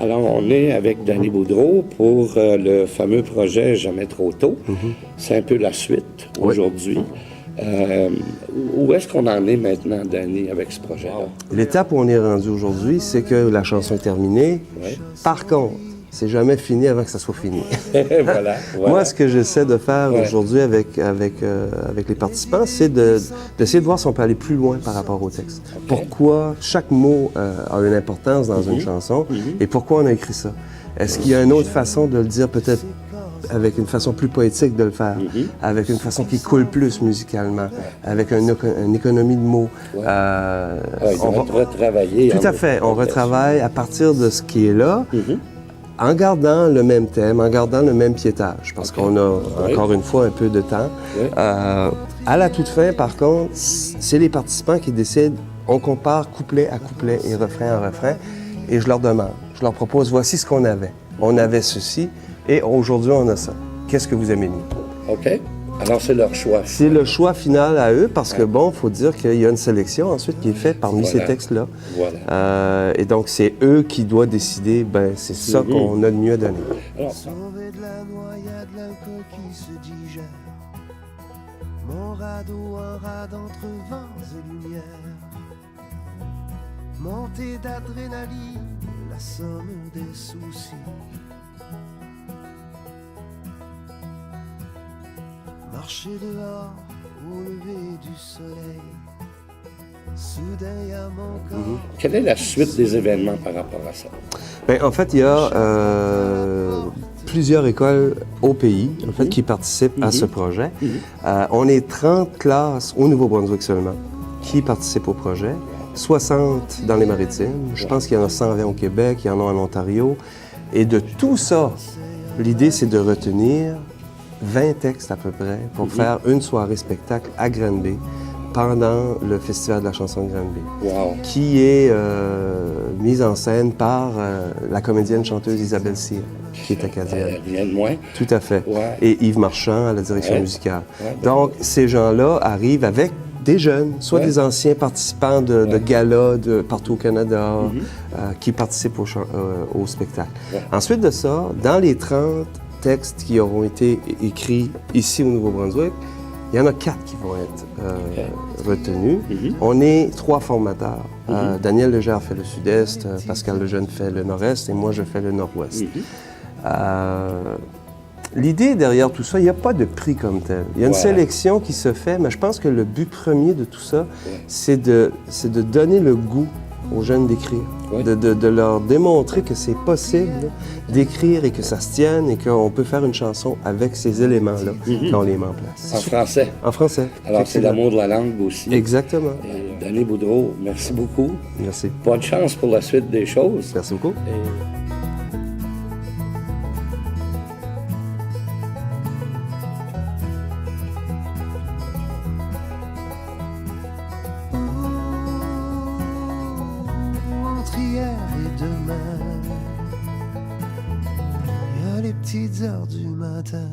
Alors, on est avec Danny Boudreau pour le fameux projet Jamais trop tôt. C'est un peu la suite aujourd'hui. Où est-ce qu'on en est maintenant, Danny, avec ce projet-là? L'étape où on est rendu aujourd'hui, c'est que la chanson est terminée. Oui. Par contre, c'est jamais fini avant que ça soit fini. Voilà. Moi, ce que j'essaie de faire aujourd'hui avec les participants, c'est d'essayer de voir si on peut aller plus loin par rapport au texte. Pourquoi chaque mot a une importance dans une chanson et pourquoi on a écrit ça. Est-ce qu'il y a une autre façon de le dire, peut-être avec une façon plus poétique de le faire, avec une façon qui coule plus musicalement, avec une économie de mots. On va retravailler. Tout à fait. On retravaille à partir de ce qui est là, en gardant le même thème, en gardant le même piétage, parce qu'on a, encore une fois, un peu de temps. À la toute fin, par contre, c'est les participants qui décident, on compare couplet à couplet et refrain à refrain, et je leur demande, je leur propose, voici ce qu'on avait. On avait ceci, et aujourd'hui, on a ça. Qu'est-ce que vous aimez mieux? OK. Alors, c'est leur choix. C'est le choix final à eux, parce que, bon, il faut dire qu'il y a une sélection ensuite qui est faite parmi ces textes-là. Voilà. Et donc, c'est eux qui doivent décider, ben c'est ça qu'on a de mieux à donner. Alors, Sauvé de la noyade, l'alcool qui se digère. Mon radeau, un rade entre vents et lumière. Montée d'adrénaline, la somme des soucis. Marcher dehors au lever du soleil. Soudain, il y a mon corps. quelle est la suite des événements par rapport à ça? Bien, en fait, il y a plusieurs écoles au pays en fait, qui participent à ce projet. On est 30 classes au Nouveau-Brunswick seulement qui participent au projet, 60 dans les Maritimes. Je pense qu'il y en a 120 au Québec, il y en a en Ontario. Et de tout ça, l'idée, c'est de retenir 20 textes à peu près pour faire une soirée spectacle à Granby pendant le Festival de la chanson de Granby, qui est mise en scène par la comédienne chanteuse Isabelle Cyr, qui est acadienne. Rien de moins. Tout à fait. Et Yves Marchand à la direction musicale. Donc, ces gens-là arrivent avec des jeunes, soit des anciens participants de galas partout au Canada, qui participent au spectacle. Ensuite de ça, dans les 30 textes qui auront été écrits ici au Nouveau-Brunswick, il y en a 4 qui vont être retenus. On est 3 formateurs. Daniel Legère fait le sud-est, Pascal Lejeune fait le nord-est et moi je fais le nord-ouest. L'idée derrière tout ça, il n'y a pas de prix comme tel. Il y a une sélection qui se fait, mais je pense que le but premier de tout ça, c'est de donner le goût aux jeunes d'écrire, de leur démontrer que c'est possible d'écrire et que ça se tienne et qu'on peut faire une chanson avec ces éléments-là quand on les met en place. En français. En français. Alors, c'est l'amour de la langue aussi. Exactement. Et Danny Boudreau, merci beaucoup. Merci. Bonne chance pour la suite des choses. Merci beaucoup. Entre hier et demain, il y a les petites heures du matin.